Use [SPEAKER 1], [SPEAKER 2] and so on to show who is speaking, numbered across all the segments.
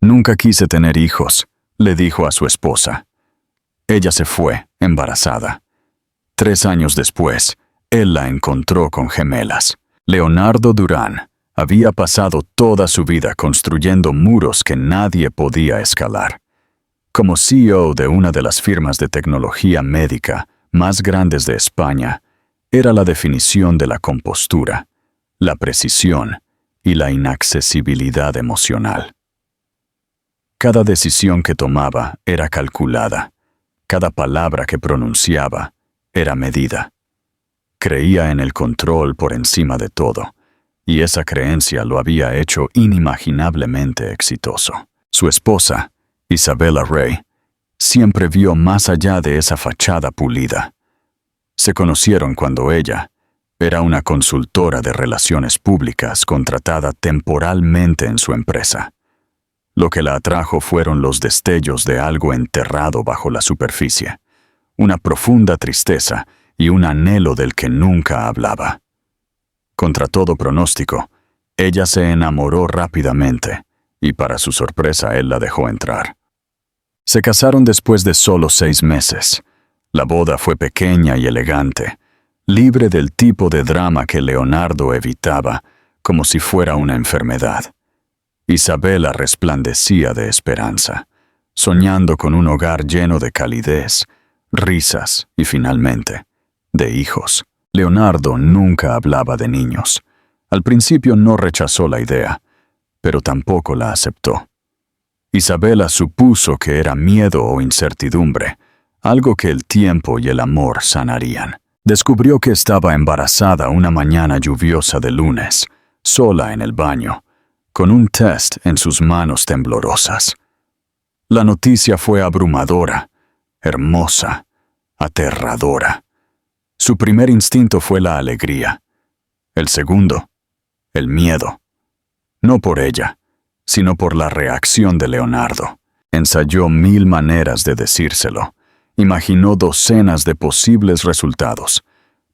[SPEAKER 1] Nunca quise tener hijos, le dijo a su esposa. Ella se fue, embarazada. 3 años después, él la encontró con gemelas. Leonardo Durán había pasado toda su vida construyendo muros que nadie podía escalar. Como CEO de una de las firmas de tecnología médica más grandes de España, era la definición de la compostura, la precisión y la inaccesibilidad emocional. Cada decisión que tomaba era calculada, cada palabra que pronunciaba era medida. Creía en el control por encima de todo, y esa creencia lo había hecho inimaginablemente exitoso. Su esposa, Isabella Rey, siempre vio más allá de esa fachada pulida. Se conocieron cuando ella era una consultora de relaciones públicas contratada temporalmente en su empresa. Lo que la atrajo fueron los destellos de algo enterrado bajo la superficie, una profunda tristeza y un anhelo del que nunca hablaba. Contra todo pronóstico, ella se enamoró rápidamente, y para su sorpresa él la dejó entrar. Se casaron después de solo 6 meses. La boda fue pequeña y elegante, libre del tipo de drama que Leonardo evitaba, como si fuera una enfermedad. Isabella resplandecía de esperanza, soñando con un hogar lleno de calidez, risas y, finalmente, de hijos. Leonardo nunca hablaba de niños. Al principio no rechazó la idea, pero tampoco la aceptó. Isabella supuso que era miedo o incertidumbre, algo que el tiempo y el amor sanarían. Descubrió que estaba embarazada una mañana lluviosa de lunes, sola en el baño, con un test en sus manos temblorosas. La noticia fue abrumadora, hermosa, aterradora. Su primer instinto fue la alegría. El segundo, el miedo. No por ella, sino por la reacción de Leonardo. Ensayó 1000 maneras de decírselo. Imaginó docenas de posibles resultados,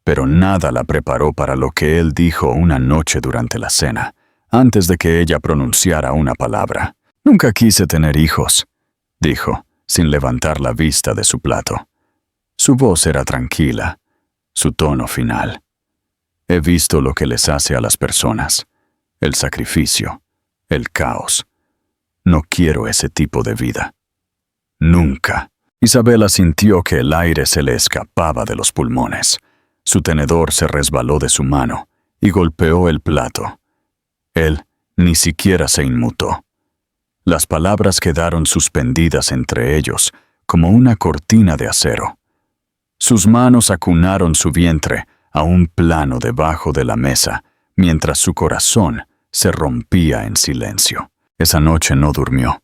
[SPEAKER 1] pero nada la preparó para lo que él dijo una noche durante la cena, antes de que ella pronunciara una palabra. «Nunca quise tener hijos», dijo, sin levantar la vista de su plato. Su voz era tranquila, su tono final. «He visto lo que les hace a las personas, el sacrificio, el caos. No quiero ese tipo de vida. Nunca». Isabella sintió que el aire se le escapaba de los pulmones. Su tenedor se resbaló de su mano y golpeó el plato. Él ni siquiera se inmutó. Las palabras quedaron suspendidas entre ellos como una cortina de acero. Sus manos acunaron su vientre a un plano debajo de la mesa, mientras su corazón se rompía en silencio. Esa noche no durmió.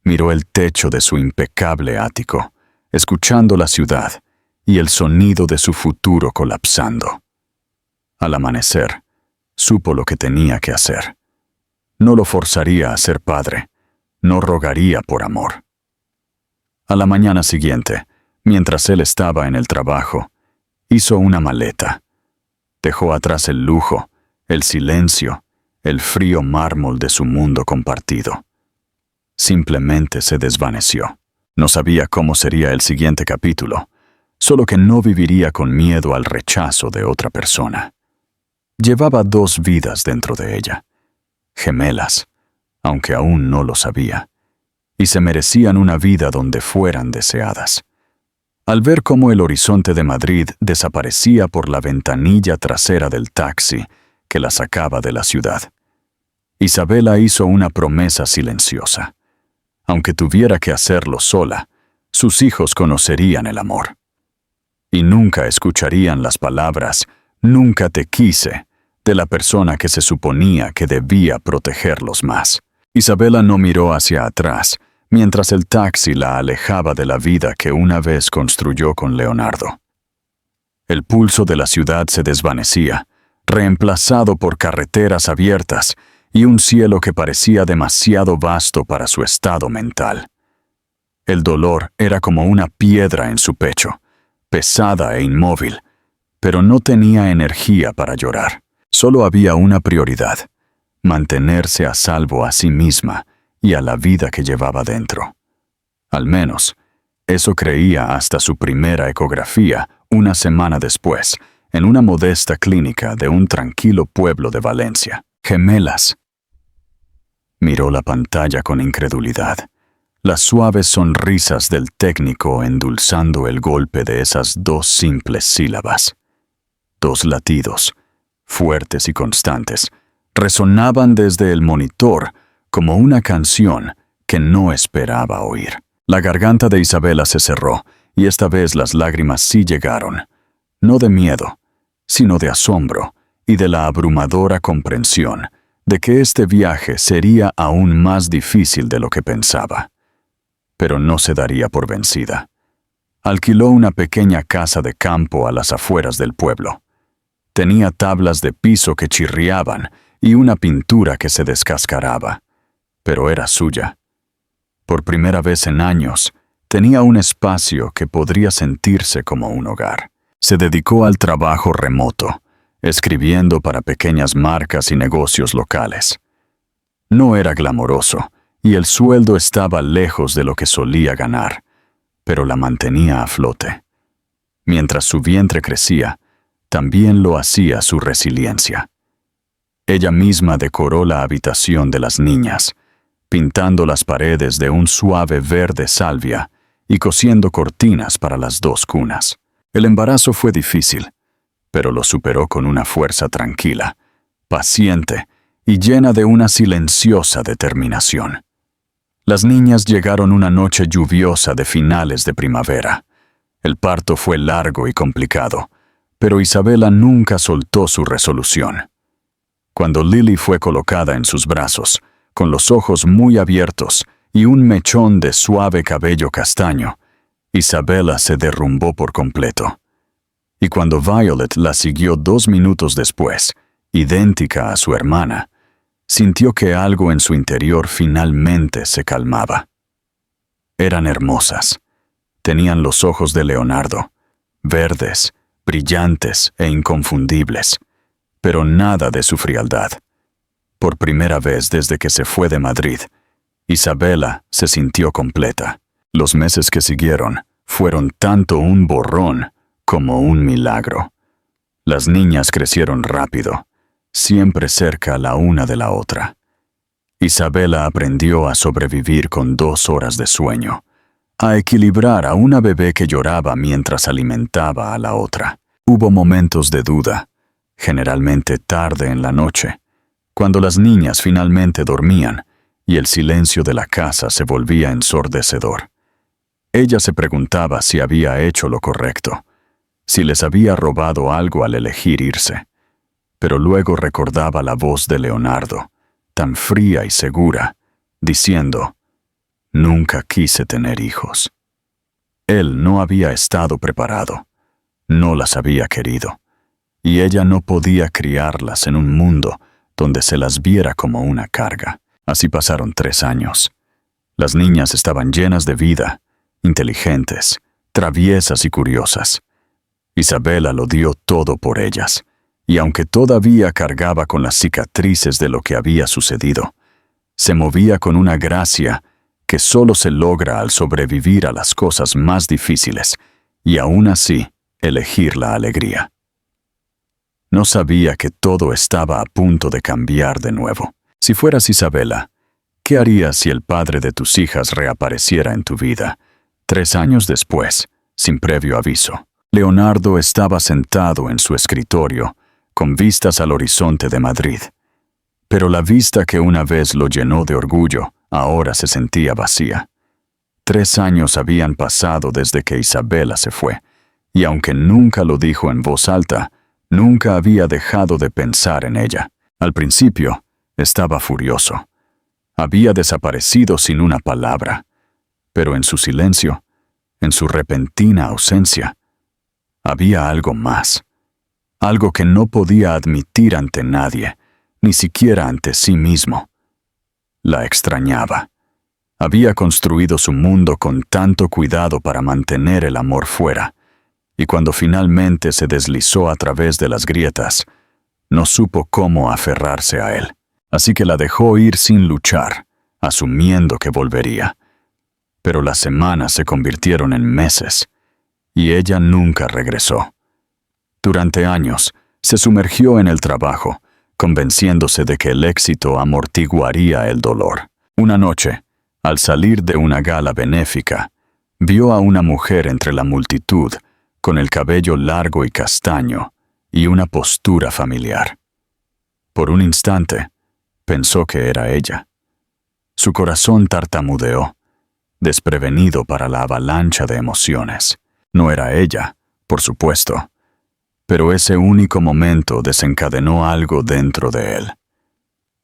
[SPEAKER 1] Miró el techo de su impecable ático, escuchando la ciudad y el sonido de su futuro colapsando. Al amanecer, supo lo que tenía que hacer. No lo forzaría a ser padre, no rogaría por amor. A la mañana siguiente, mientras él estaba en el trabajo, hizo una maleta. Dejó atrás el lujo, el silencio, el frío mármol de su mundo compartido. Simplemente se desvaneció. No sabía cómo sería el siguiente capítulo, solo que no viviría con miedo al rechazo de otra persona. Llevaba 2 vidas dentro de ella, gemelas, aunque aún no lo sabía, y se merecían una vida donde fueran deseadas. Al ver cómo el horizonte de Madrid desaparecía por la ventanilla trasera del taxi que la sacaba de la ciudad, Isabella hizo una promesa silenciosa. Aunque tuviera que hacerlo sola, sus hijos conocerían el amor. Y nunca escucharían las palabras «nunca te quise» de la persona que se suponía que debía protegerlos más. Isabella no miró hacia atrás, mientras el taxi la alejaba de la vida que una vez construyó con Leonardo. El pulso de la ciudad se desvanecía, reemplazado por carreteras abiertas y un cielo que parecía demasiado vasto para su estado mental. El dolor era como una piedra en su pecho, pesada e inmóvil, pero no tenía energía para llorar. Solo había una prioridad: mantenerse a salvo a sí misma y a la vida que llevaba dentro. Al menos, eso creía hasta su primera ecografía una semana después, en una modesta clínica de un tranquilo pueblo de Valencia. Gemelas. Miró la pantalla con incredulidad, las suaves sonrisas del técnico endulzando el golpe de esas 2 simples sílabas. 2 latidos, fuertes y constantes, resonaban desde el monitor como una canción que no esperaba oír. La garganta de Isabela se cerró, y esta vez las lágrimas sí llegaron, no de miedo, sino de asombro y de la abrumadora comprensión de que este viaje sería aún más difícil de lo que pensaba. Pero no se daría por vencida. Alquiló una pequeña casa de campo a las afueras del pueblo. Tenía tablas de piso que chirriaban y una pintura que se descascaraba, pero era suya. Por primera vez en años, tenía un espacio que podría sentirse como un hogar. Se dedicó al trabajo remoto, escribiendo para pequeñas marcas y negocios locales. No era glamoroso, y el sueldo estaba lejos de lo que solía ganar, pero la mantenía a flote. Mientras su vientre crecía, también lo hacía su resiliencia. Ella misma decoró la habitación de las niñas, pintando las paredes de un suave verde salvia y cosiendo cortinas para las 2 cunas. El embarazo fue difícil, pero lo superó con una fuerza tranquila, paciente y llena de una silenciosa determinación. Las niñas llegaron una noche lluviosa de finales de primavera. El parto fue largo y complicado, pero Isabela nunca soltó su resolución. Cuando Lily fue colocada en sus brazos, con los ojos muy abiertos y un mechón de suave cabello castaño, Isabela se derrumbó por completo. Y cuando Violet la siguió 2 minutos después, idéntica a su hermana, sintió que algo en su interior finalmente se calmaba. Eran hermosas. Tenían los ojos de Leonardo, verdes, brillantes e inconfundibles, pero nada de su frialdad. Por primera vez desde que se fue de Madrid, Isabela se sintió completa. Los meses que siguieron fueron tanto un borrón como un milagro. Las niñas crecieron rápido, siempre cerca la una de la otra. Isabela aprendió a sobrevivir con 2 horas de sueño, a equilibrar a una bebé que lloraba mientras alimentaba a la otra. Hubo momentos de duda, generalmente tarde en la noche, cuando las niñas finalmente dormían y el silencio de la casa se volvía ensordecedor. Ella se preguntaba si había hecho lo correcto, si les había robado algo al elegir irse, pero luego recordaba la voz de Leonardo, tan fría y segura, diciendo: «Nunca quise tener hijos». Él no había estado preparado, no las había querido, y ella no podía criarlas en un mundo donde se las viera como una carga. Así pasaron 3 años. Las niñas estaban llenas de vida, inteligentes, traviesas y curiosas. Isabela lo dio todo por ellas, y aunque todavía cargaba con las cicatrices de lo que había sucedido, se movía con una gracia que solo se logra al sobrevivir a las cosas más difíciles y aún así elegir la alegría. No sabía que todo estaba a punto de cambiar de nuevo. Si fueras Isabela, ¿qué harías si el padre de tus hijas reapareciera en tu vida 3 años después, sin previo aviso? Leonardo estaba sentado en su escritorio, con vistas al horizonte de Madrid. Pero la vista que una vez lo llenó de orgullo, ahora se sentía vacía. 3 años habían pasado desde que Isabela se fue, y aunque nunca lo dijo en voz alta, nunca había dejado de pensar en ella. Al principio, estaba furioso. Había desaparecido sin una palabra, pero en su silencio, en su repentina ausencia, había algo más, algo que no podía admitir ante nadie, ni siquiera ante sí mismo. La extrañaba. Había construido su mundo con tanto cuidado para mantener el amor fuera, y cuando finalmente se deslizó a través de las grietas, no supo cómo aferrarse a él. Así que la dejó ir sin luchar, asumiendo que volvería. Pero las semanas se convirtieron en meses, y ella nunca regresó. Durante años, se sumergió en el trabajo, convenciéndose de que el éxito amortiguaría el dolor. Una noche, al salir de una gala benéfica, vio a una mujer entre la multitud, con el cabello largo y castaño, y una postura familiar. Por un instante, pensó que era ella. Su corazón tartamudeó, desprevenido para la avalancha de emociones. No era ella, por supuesto, pero ese único momento desencadenó algo dentro de él.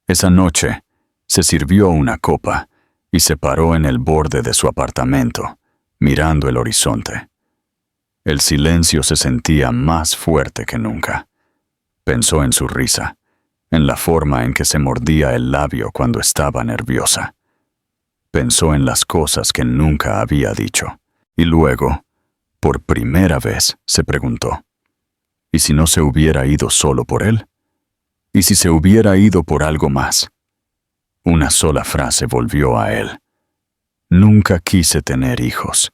[SPEAKER 1] Esa noche, se sirvió una copa y se paró en el borde de su apartamento, mirando el horizonte. El silencio se sentía más fuerte que nunca. Pensó en su risa, en la forma en que se mordía el labio cuando estaba nerviosa. Pensó en las cosas que nunca había dicho. Y luego, por primera vez, se preguntó, ¿y si no se hubiera ido solo por él? ¿Y si se hubiera ido por algo más? Una sola frase volvió a él. Nunca quise tener hijos.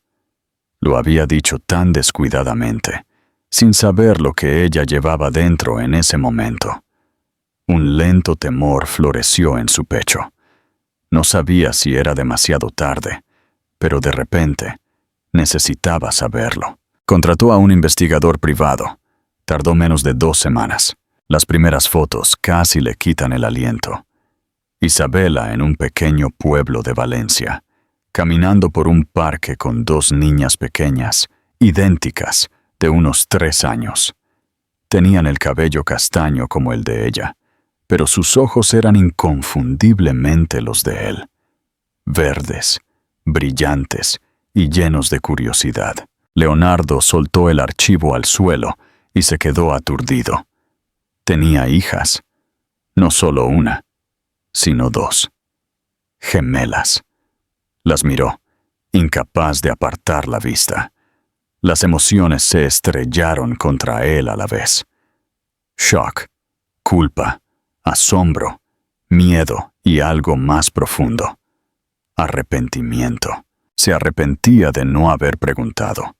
[SPEAKER 1] Lo había dicho tan descuidadamente, sin saber lo que ella llevaba dentro en ese momento. Un lento temor floreció en su pecho. No sabía si era demasiado tarde, pero de repente necesitaba saberlo. Contrató a un investigador privado. Tardó menos de 2 semanas. Las primeras fotos casi le quitan el aliento. Isabela en un pequeño pueblo de Valencia, caminando por un parque con 2 niñas pequeñas, idénticas, de unos 3 años. Tenían el cabello castaño como el de ella, pero sus ojos eran inconfundiblemente los de él. Verdes, brillantes y llenos de curiosidad. Leonardo soltó el archivo al suelo y se quedó aturdido. Tenía hijas. No solo una, sino 2. Gemelas. Las miró, incapaz de apartar la vista. Las emociones se estrellaron contra él a la vez. Shock, culpa, asombro, miedo y algo más profundo. Arrepentimiento. Se arrepentía de no haber preguntado,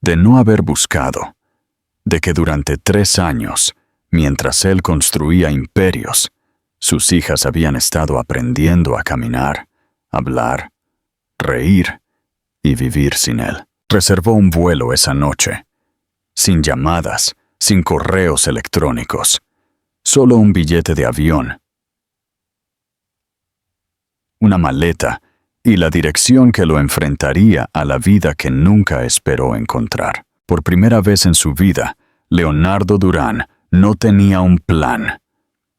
[SPEAKER 1] de no haber buscado, de que durante 3 años, mientras él construía imperios, sus hijas habían estado aprendiendo a caminar, hablar, reír y vivir sin él. Reservó un vuelo esa noche, sin llamadas, sin correos electrónicos, solo un billete de avión, una maleta y la dirección que lo enfrentaría a la vida que nunca esperó encontrar. Por primera vez en su vida, Leonardo Durán no tenía un plan.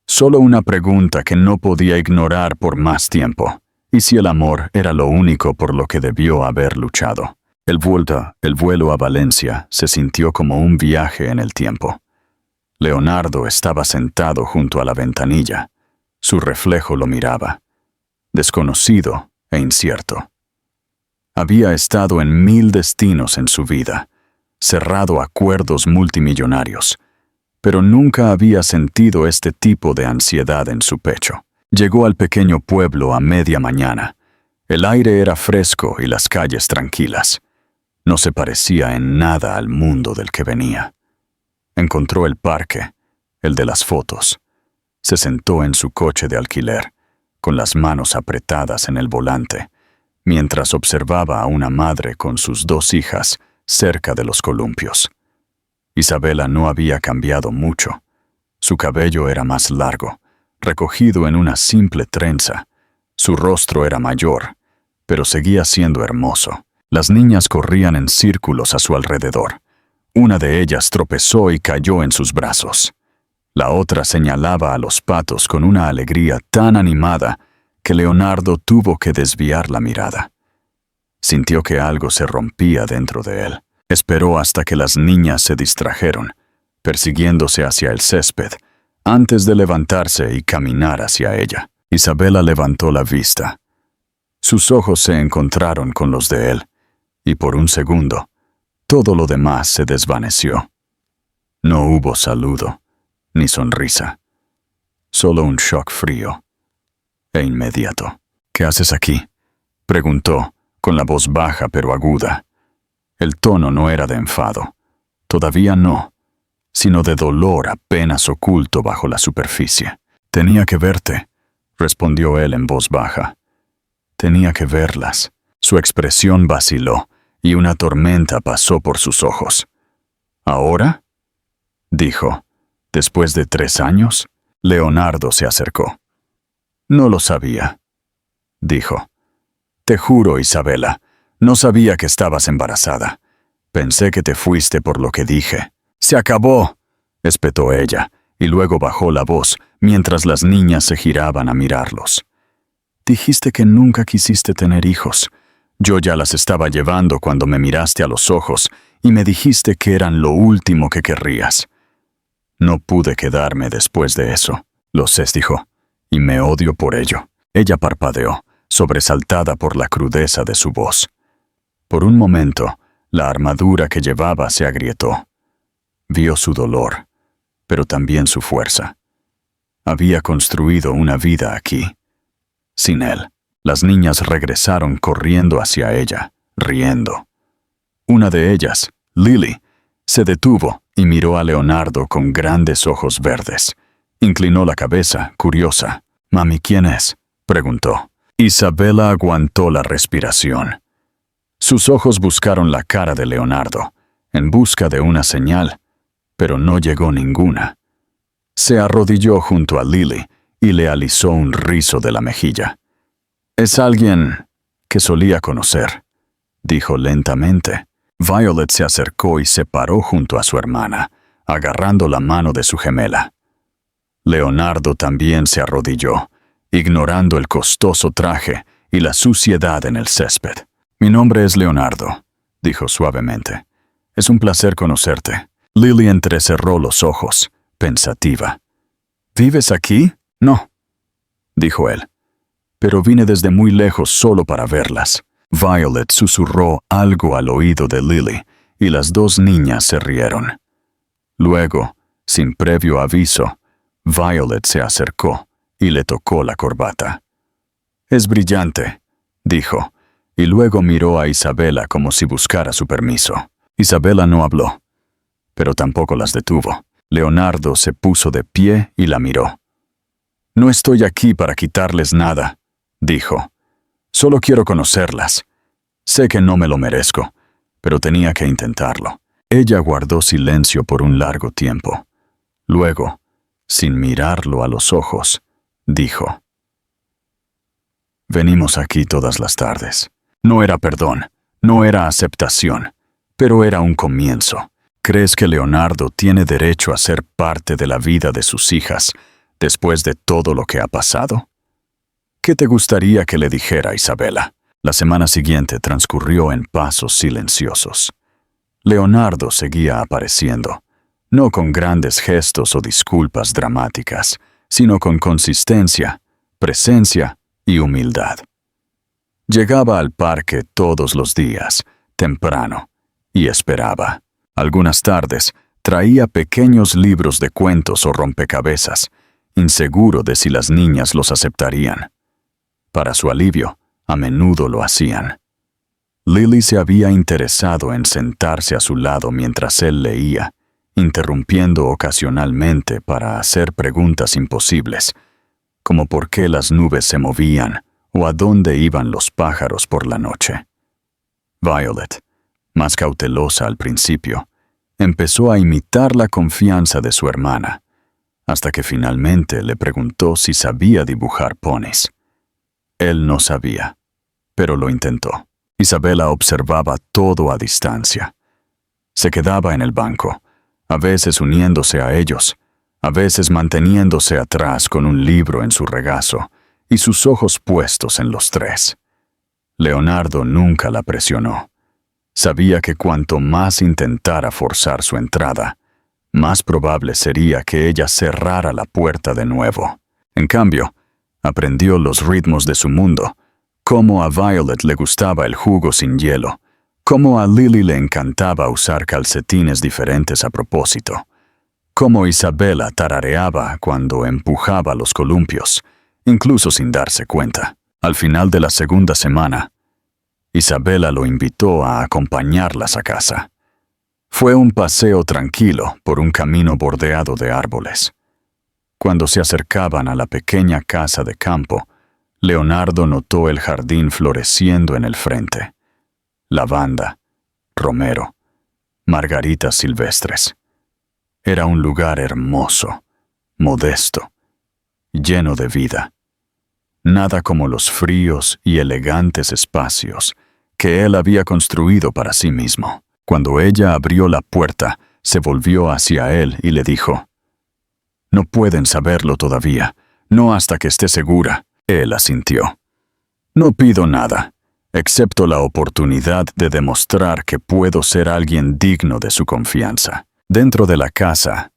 [SPEAKER 1] Solo una pregunta que no podía ignorar por más tiempo. ¿Y si el amor era lo único por lo que debió haber luchado? El vuelo a Valencia se sintió como un viaje en el tiempo. Leonardo estaba sentado junto a la ventanilla. Su reflejo lo miraba, desconocido e incierto. Había estado en 1000 destinos en su vida, cerrado acuerdos multimillonarios, pero nunca había sentido este tipo de ansiedad en su pecho. Llegó al pequeño pueblo a media mañana. El aire era fresco y las calles tranquilas. No se parecía en nada al mundo del que venía. Encontró el parque, el de las fotos. Se sentó en su coche de alquiler, con las manos apretadas en el volante, mientras observaba a una madre con sus 2 hijas cerca de los columpios. Isabela no había cambiado mucho. Su cabello era más largo, recogido en una simple trenza. Su rostro era mayor, pero seguía siendo hermoso. Las niñas corrían en círculos a su alrededor. Una de ellas tropezó y cayó en sus brazos. La otra señalaba a los patos con una alegría tan animada que Leonardo tuvo que desviar la mirada. Sintió que algo se rompía dentro de él. Esperó hasta que las niñas se distrajeron, persiguiéndose hacia el césped, antes de levantarse y caminar hacia ella. Isabela levantó la vista. Sus ojos se encontraron con los de él, y por un segundo, todo lo demás se desvaneció. No hubo saludo, ni sonrisa, solo un shock frío e inmediato. ¿Qué haces aquí?, preguntó, con la voz baja pero aguda. El tono no era de enfado. Todavía no, sino de dolor apenas oculto bajo la superficie. Tenía que verte, respondió él en voz baja. Tenía que verlas. Su expresión vaciló y una tormenta pasó por sus ojos. ¿Ahora?, dijo. ¿Después de 3 años? Leonardo se acercó. No lo sabía, dijo. Te juro, Isabela, no sabía que estabas embarazada. Pensé que te fuiste por lo que dije. ¡Se acabó!, espetó ella, y luego bajó la voz mientras las niñas se giraban a mirarlos. Dijiste que nunca quisiste tener hijos. Yo ya las estaba llevando cuando me miraste a los ojos y me dijiste que eran lo último que querrías. No pude quedarme después de eso. Lo sé, dijo, y me odio por ello. Ella parpadeó, sobresaltada por la crudeza de su voz. Por un momento, la armadura que llevaba se agrietó. Vio su dolor, pero también su fuerza. Había construido una vida aquí. Sin él, las niñas regresaron corriendo hacia ella, riendo. Una de ellas, Lily, se detuvo y miró a Leonardo con grandes ojos verdes. Inclinó la cabeza, curiosa. «Mami, ¿quién es?», preguntó. Isabela aguantó la respiración. Sus ojos buscaron la cara de Leonardo, en busca de una señal, pero no llegó ninguna. Se arrodilló junto a Lily y le alisó un rizo de la mejilla. «Es alguien que solía conocer», dijo lentamente. Violet se acercó y se paró junto a su hermana, agarrando la mano de su gemela. Leonardo también se arrodilló, ignorando el costoso traje y la suciedad en el césped. «Mi nombre es Leonardo», dijo suavemente. «Es un placer conocerte». Lily entrecerró los ojos, pensativa. «¿Vives aquí?». «No», dijo él. «Pero vine desde muy lejos solo para verlas». Violet susurró algo al oído de Lily, y las 2 niñas se rieron. Luego, sin previo aviso, Violet se acercó y le tocó la corbata. «Es brillante», dijo, y luego miró a Isabela como si buscara su permiso. Isabela no habló, pero tampoco las detuvo. Leonardo se puso de pie y la miró. «No estoy aquí para quitarles nada», dijo. «Solo quiero conocerlas. Sé que no me lo merezco, pero tenía que intentarlo». Ella guardó silencio por un largo tiempo. Luego, sin mirarlo a los ojos, dijo: «Venimos aquí todas las tardes». No era perdón, no era aceptación, pero era un comienzo. ¿Crees que Leonardo tiene derecho a ser parte de la vida de sus hijas después de todo lo que ha pasado? ¿Qué te gustaría que le dijera, Isabela? La semana siguiente transcurrió en pasos silenciosos. Leonardo seguía apareciendo, no con grandes gestos o disculpas dramáticas, sino con consistencia, presencia y humildad. Llegaba al parque todos los días, temprano, y esperaba. Algunas tardes traía pequeños libros de cuentos o rompecabezas, inseguro de si las niñas los aceptarían. Para su alivio, a menudo lo hacían. Lily se había interesado en sentarse a su lado mientras él leía, interrumpiendo ocasionalmente para hacer preguntas imposibles, como por qué las nubes se movían o a dónde iban los pájaros por la noche. Violet, más cautelosa al principio, empezó a imitar la confianza de su hermana, hasta que finalmente le preguntó si sabía dibujar ponis. Él no sabía, pero lo intentó. Isabela observaba todo a distancia. Se quedaba en el banco, a veces uniéndose a ellos, a veces manteniéndose atrás con un libro en su regazo y sus ojos puestos en los 3. Leonardo nunca la presionó. Sabía que cuanto más intentara forzar su entrada, más probable sería que ella cerrara la puerta de nuevo. En cambio, aprendió los ritmos de su mundo, cómo a Violet le gustaba el jugo sin hielo, cómo a Lily le encantaba usar calcetines diferentes a propósito, cómo Isabela tarareaba cuando empujaba los columpios, incluso sin darse cuenta. Al final de la segunda semana, Isabela lo invitó a acompañarlas a casa. Fue un paseo tranquilo por un camino bordeado de árboles. Cuando se acercaban a la pequeña casa de campo, Leonardo notó el jardín floreciendo en el frente. Lavanda, romero, margaritas silvestres. Era un lugar hermoso, modesto, lleno de vida. Nada como los fríos y elegantes espacios que él había construido para sí mismo. Cuando ella abrió la puerta, se volvió hacia él y le dijo: «No pueden saberlo todavía, no hasta que esté segura». Él asintió. «No pido nada, excepto la oportunidad de demostrar que puedo ser alguien digno de su confianza». Dentro de la casa,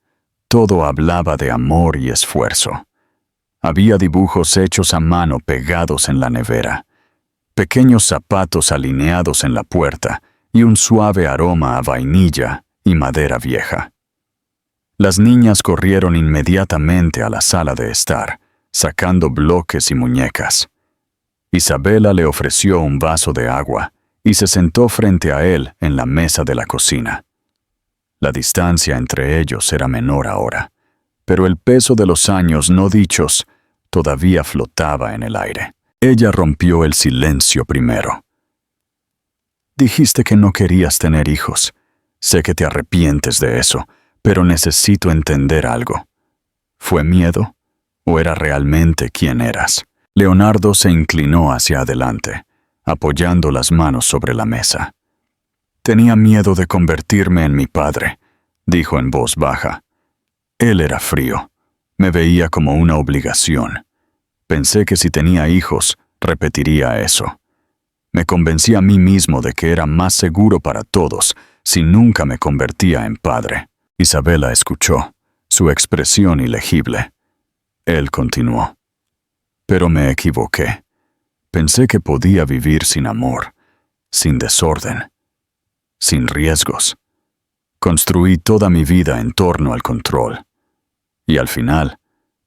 [SPEAKER 1] todo hablaba de amor y esfuerzo. Había dibujos hechos a mano pegados en la nevera, pequeños zapatos alineados en la puerta y un suave aroma a vainilla y madera vieja. Las niñas corrieron inmediatamente a la sala de estar, sacando bloques y muñecas. Isabela le ofreció un vaso de agua y se sentó frente a él en la mesa de la cocina. La distancia entre ellos era menor ahora, pero el peso de los años no dichos todavía flotaba en el aire. Ella rompió el silencio primero. «Dijiste que no querías tener hijos. Sé que te arrepientes de eso, pero necesito entender algo. ¿Fue miedo o era realmente quien eras?» Leonardo se inclinó hacia adelante, apoyando las manos sobre la mesa. «Tenía miedo de convertirme en mi padre», dijo en voz baja. Él era frío. Me veía como una obligación. Pensé que si tenía hijos, repetiría eso. Me convencí a mí mismo de que era más seguro para todos si nunca me convertía en padre. Isabela escuchó, su expresión ilegible. Él continuó. «Pero me equivoqué. Pensé que podía vivir sin amor, sin desorden, sin riesgos. Construí toda mi vida en torno al control. Y al final,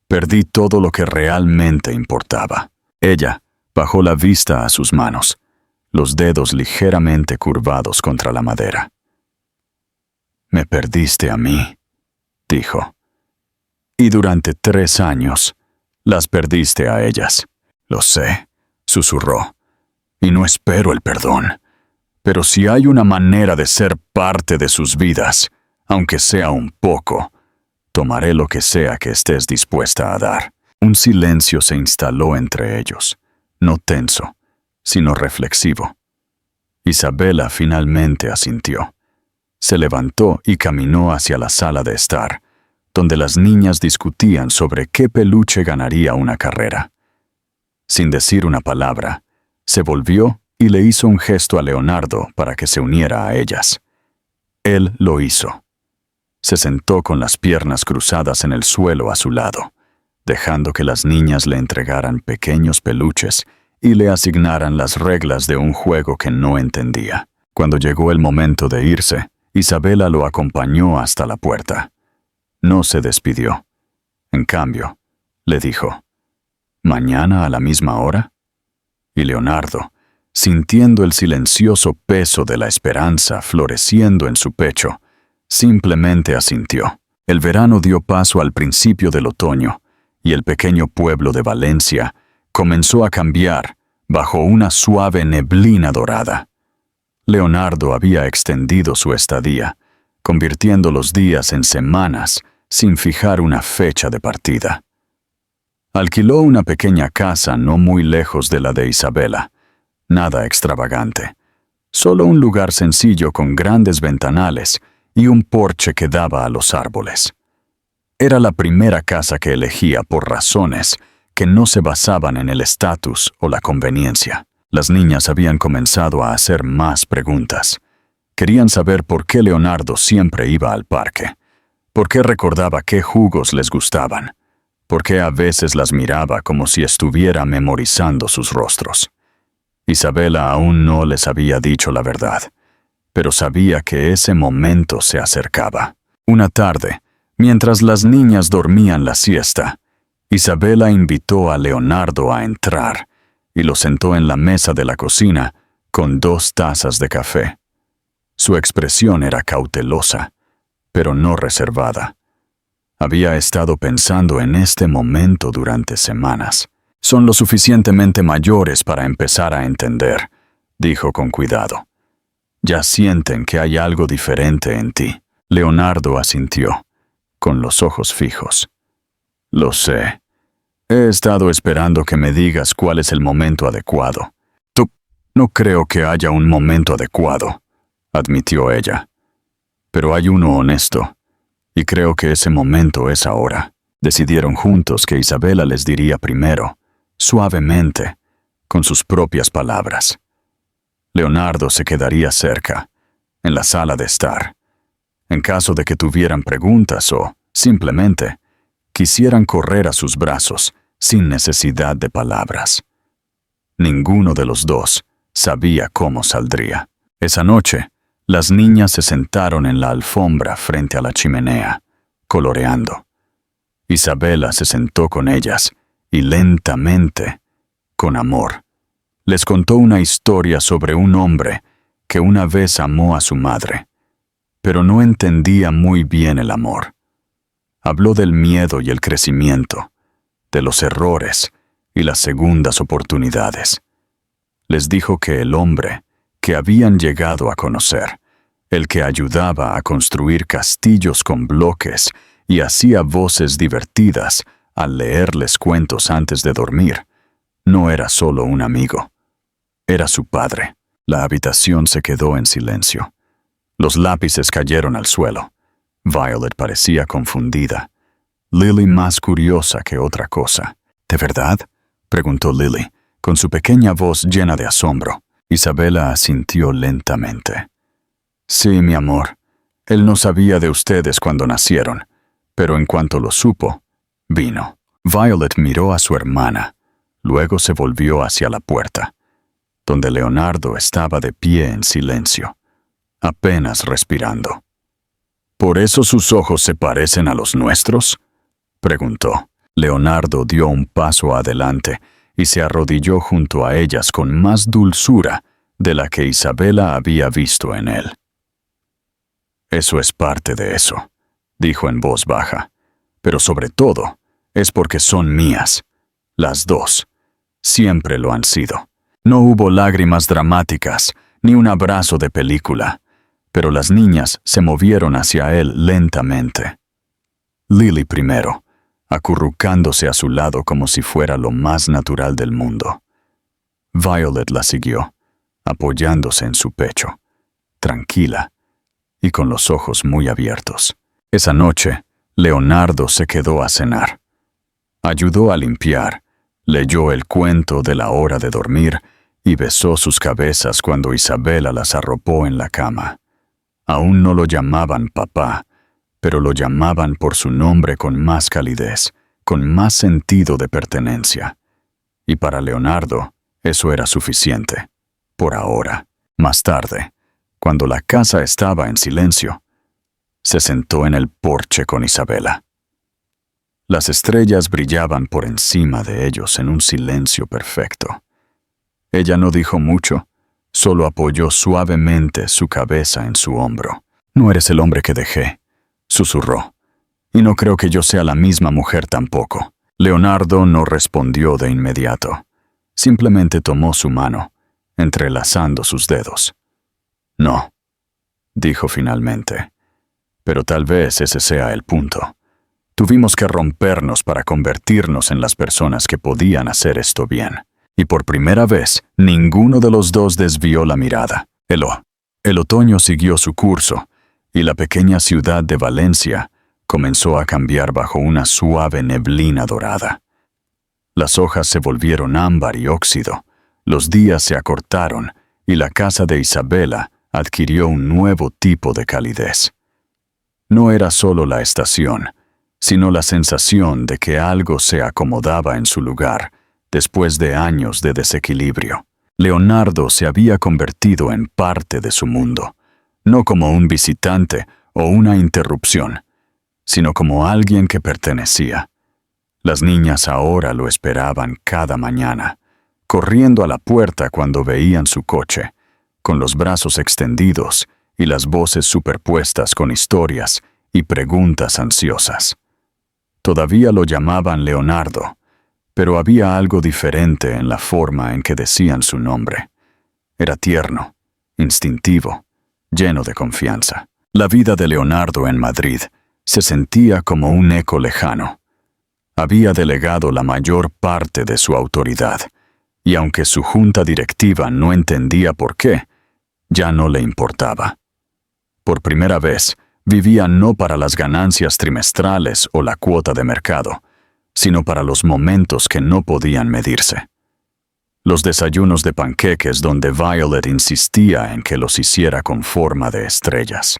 [SPEAKER 1] perdí todo lo que realmente importaba». Ella bajó la vista a sus manos, los dedos ligeramente curvados contra la madera. «Me perdiste a mí», dijo. «Y durante 3 años, las perdiste a ellas». «Lo sé», susurró, «y no espero el perdón. Pero si hay una manera de ser parte de sus vidas, aunque sea un poco, tomaré lo que sea que estés dispuesta a dar». Un silencio se instaló entre ellos, no tenso, sino reflexivo. Isabela finalmente asintió. Se levantó y caminó hacia la sala de estar, donde las niñas discutían sobre qué peluche ganaría una carrera. Sin decir una palabra, se volvió y le hizo un gesto a Leonardo para que se uniera a ellas. Él lo hizo. Se sentó con las piernas cruzadas en el suelo a su lado, dejando que las niñas le entregaran pequeños peluches y le asignaran las reglas de un juego que no entendía. Cuando llegó el momento de irse, Isabela lo acompañó hasta la puerta. No se despidió. En cambio, le dijo: «¿Mañana a la misma hora?» Y Leonardo, sintiendo el silencioso peso de la esperanza floreciendo en su pecho, simplemente asintió. El verano dio paso al principio del otoño, y el pequeño pueblo de Valencia comenzó a cambiar bajo una suave neblina dorada. Leonardo había extendido su estadía, convirtiendo los días en semanas sin fijar una fecha de partida. Alquiló una pequeña casa no muy lejos de la de Isabela. Nada extravagante, solo un lugar sencillo con grandes ventanales y un porche que daba a los árboles. Era la primera casa que elegía por razones que no se basaban en el estatus o la conveniencia. Las niñas habían comenzado a hacer más preguntas. Querían saber por qué Leonardo siempre iba al parque, por qué recordaba qué jugos les gustaban, por qué a veces las miraba como si estuviera memorizando sus rostros. Isabela aún no les había dicho la verdad, pero sabía que ese momento se acercaba. Una tarde, mientras las niñas dormían la siesta, Isabela invitó a Leonardo a entrar y lo sentó en la mesa de la cocina con 2 tazas de café. Su expresión era cautelosa, pero no reservada. Había estado pensando en este momento durante semanas. Son lo suficientemente mayores para empezar a entender, dijo con cuidado. Ya sienten que hay algo diferente en ti. Leonardo asintió, con los ojos fijos. Lo sé. He estado esperando que me digas cuál es el momento adecuado. Tú, no creo que haya un momento adecuado, admitió ella. Pero hay uno honesto, y creo que ese momento es ahora. Decidieron juntos que Isabela les diría primero, suavemente, con sus propias palabras. Leonardo se quedaría cerca, en la sala de estar. En caso de que tuvieran preguntas o, simplemente, quisieran correr a sus brazos sin necesidad de palabras. Ninguno de los dos sabía cómo saldría. Esa noche, las niñas se sentaron en la alfombra frente a la chimenea, coloreando. Isabela se sentó con ellas y lentamente, con amor, les contó una historia sobre un hombre que una vez amó a su madre, pero no entendía muy bien el amor. Habló del miedo y el crecimiento, de los errores y las segundas oportunidades. Les dijo que el hombre que habían llegado a conocer, el que ayudaba a construir castillos con bloques y hacía voces divertidas al leerles cuentos antes de dormir, no era solo un amigo. Era su padre. La habitación se quedó en silencio. Los lápices cayeron al suelo. Violet parecía confundida. Lily más curiosa que otra cosa. ¿De verdad?, preguntó Lily, con su pequeña voz llena de asombro. Isabela asintió lentamente. Sí, mi amor. Él no sabía de ustedes cuando nacieron, pero en cuanto lo supo, vino. Violet miró a su hermana, luego se volvió hacia la puerta, donde Leonardo estaba de pie en silencio, apenas respirando. ¿Por eso sus ojos se parecen a los nuestros?, preguntó. Leonardo dio un paso adelante y se arrodilló junto a ellas con más dulzura de la que Isabela había visto en él. Eso es parte de eso, dijo en voz baja, pero sobre todo es porque son mías, las dos. Siempre lo han sido. No hubo lágrimas dramáticas, ni un abrazo de película, pero las niñas se movieron hacia él lentamente. Lily primero, acurrucándose a su lado como si fuera lo más natural del mundo. Violet la siguió, apoyándose en su pecho, tranquila y con los ojos muy abiertos. Esa noche, Leonardo se quedó a cenar. Ayudó a limpiar, leyó el cuento de la hora de dormir y besó sus cabezas cuando Isabela las arropó en la cama. Aún no lo llamaban papá, pero lo llamaban por su nombre con más calidez, con más sentido de pertenencia. Y para Leonardo, eso era suficiente, por ahora. Más tarde, cuando la casa estaba en silencio, se sentó en el porche con Isabela. Las estrellas brillaban por encima de ellos en un silencio perfecto. Ella no dijo mucho, solo apoyó suavemente su cabeza en su hombro. «No eres el hombre que dejé», susurró, «y no creo que yo sea la misma mujer tampoco». Leonardo no respondió de inmediato. Simplemente tomó su mano, entrelazando sus dedos. «No», dijo finalmente, «pero tal vez ese sea el punto. Tuvimos que rompernos para convertirnos en las personas que podían hacer esto bien. Y por primera vez, ninguno de los dos desvió la mirada. El otoño siguió su curso, y la pequeña ciudad de Valencia comenzó a cambiar bajo una suave neblina dorada. Las hojas se volvieron ámbar y óxido, los días se acortaron, y la casa de Isabela adquirió un nuevo tipo de calidez. No era solo la estación, sino la sensación de que algo se acomodaba en su lugar después de años de desequilibrio. Leonardo se había convertido en parte de su mundo, no como un visitante o una interrupción, sino como alguien que pertenecía. Las niñas ahora lo esperaban cada mañana, corriendo a la puerta cuando veían su coche, con los brazos extendidos y las voces superpuestas con historias y preguntas ansiosas. Todavía lo llamaban Leonardo, pero había algo diferente en la forma en que decían su nombre. Era tierno, instintivo, lleno de confianza. La vida de Leonardo en Madrid se sentía como un eco lejano. Había delegado la mayor parte de su autoridad, y aunque su junta directiva no entendía por qué, ya no le importaba. Por primera vez, vivía no para las ganancias trimestrales o la cuota de mercado, sino para los momentos que no podían medirse. Los desayunos de panqueques donde Violet insistía en que los hiciera con forma de estrellas.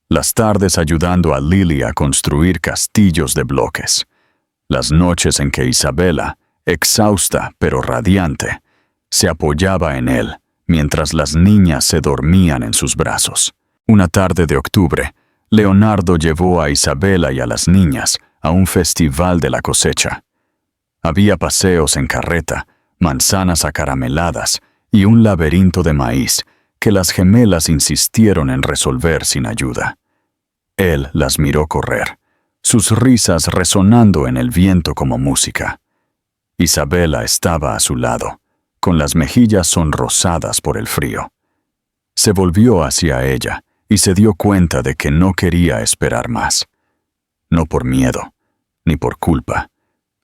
[SPEAKER 1] Las tardes ayudando a Lily a construir castillos de bloques. Las noches en que Isabela, exhausta pero radiante, se apoyaba en él mientras las niñas se dormían en sus brazos. Una tarde de octubre, Leonardo llevó a Isabela y a las niñas a un festival de la cosecha. Había paseos en carreta, manzanas acarameladas y un laberinto de maíz que las gemelas insistieron en resolver sin ayuda. Él las miró correr, sus risas resonando en el viento como música. Isabela estaba a su lado, con las mejillas sonrosadas por el frío. Se volvió hacia ella y se dio cuenta de que no quería esperar más. No por miedo, ni por culpa,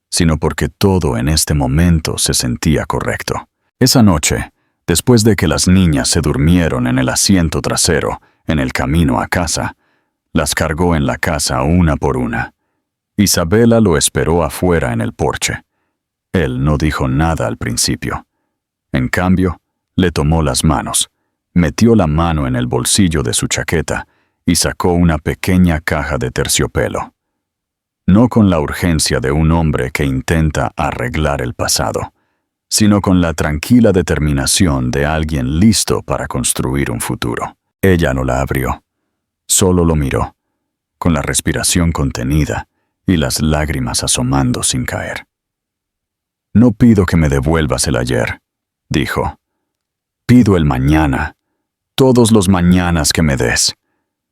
[SPEAKER 1] sino porque todo en este momento se sentía correcto. Esa noche, después de que las niñas se durmieron en el asiento trasero, en el camino a casa, las cargó en la casa una por una. Isabela lo esperó afuera en el porche. Él no dijo nada al principio. En cambio, le tomó las manos, metió la mano en el bolsillo de su chaqueta y sacó una pequeña caja de terciopelo. No con la urgencia de un hombre que intenta arreglar el pasado, sino con la tranquila determinación de alguien listo para construir un futuro. Ella no la abrió, solo lo miró, con la respiración contenida y las lágrimas asomando sin caer. «No pido que me devuelvas el ayer», dijo. «Pido el mañana, todos los mañanas que me des,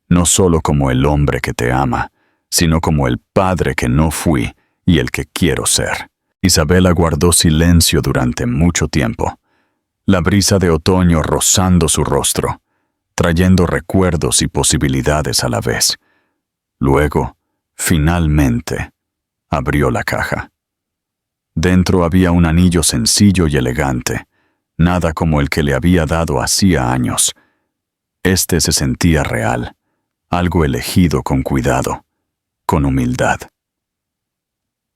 [SPEAKER 1] no solo como el hombre que te ama, sino como el padre que no fui y el que quiero ser». Isabela guardó silencio durante mucho tiempo, la brisa de otoño rozando su rostro, trayendo recuerdos y posibilidades a la vez. Luego, finalmente, abrió la caja. Dentro había un anillo sencillo y elegante, nada como el que le había dado hacía años. Este se sentía real, algo elegido con cuidado, con humildad.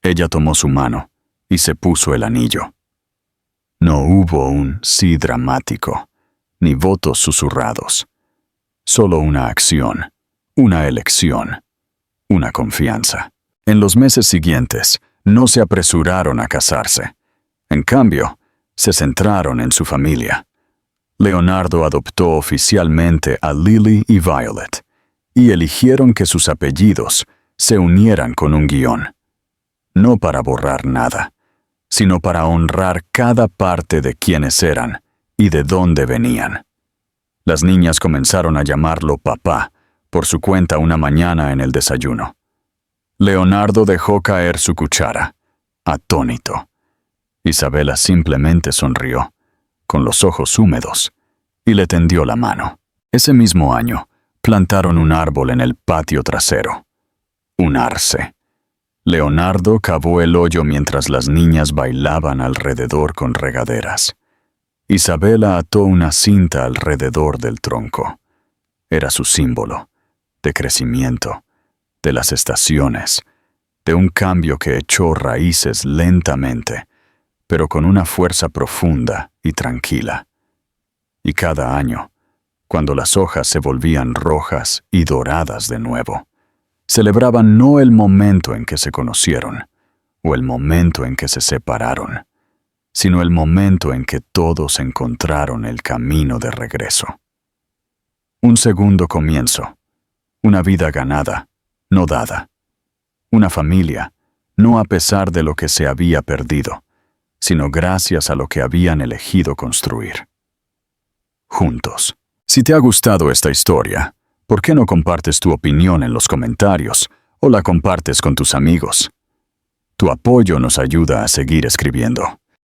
[SPEAKER 1] Ella tomó su mano y se puso el anillo. No hubo un sí dramático, ni votos susurrados. Solo una acción, una elección, una confianza. En los meses siguientes, no se apresuraron a casarse. En cambio, se centraron en su familia. Leonardo adoptó oficialmente a Lily y Violet, y eligieron que sus apellidos se unieran con un guión. No para borrar nada, sino para honrar cada parte de quienes eran y de dónde venían. Las niñas comenzaron a llamarlo papá por su cuenta una mañana en el desayuno. Leonardo dejó caer su cuchara, atónito. Isabela simplemente sonrió, con los ojos húmedos, y le tendió la mano. Ese mismo año, plantaron un árbol en el patio trasero. Un arce. Leonardo cavó el hoyo mientras las niñas bailaban alrededor con regaderas. Isabela ató una cinta alrededor del tronco. Era su símbolo, de crecimiento, de las estaciones, de un cambio que echó raíces lentamente, pero con una fuerza profunda y tranquila. Y cada año, cuando las hojas se volvían rojas y doradas de nuevo, celebraban no el momento en que se conocieron, o el momento en que se separaron, sino el momento en que todos encontraron el camino de regreso. Un segundo comienzo, una vida ganada, no dada, una familia, no a pesar de lo que se había perdido, sino gracias a lo que habían elegido construir. Juntos. Si te ha gustado esta historia, ¿por qué no compartes tu opinión en los comentarios o la compartes con tus amigos? Tu apoyo nos ayuda a seguir escribiendo.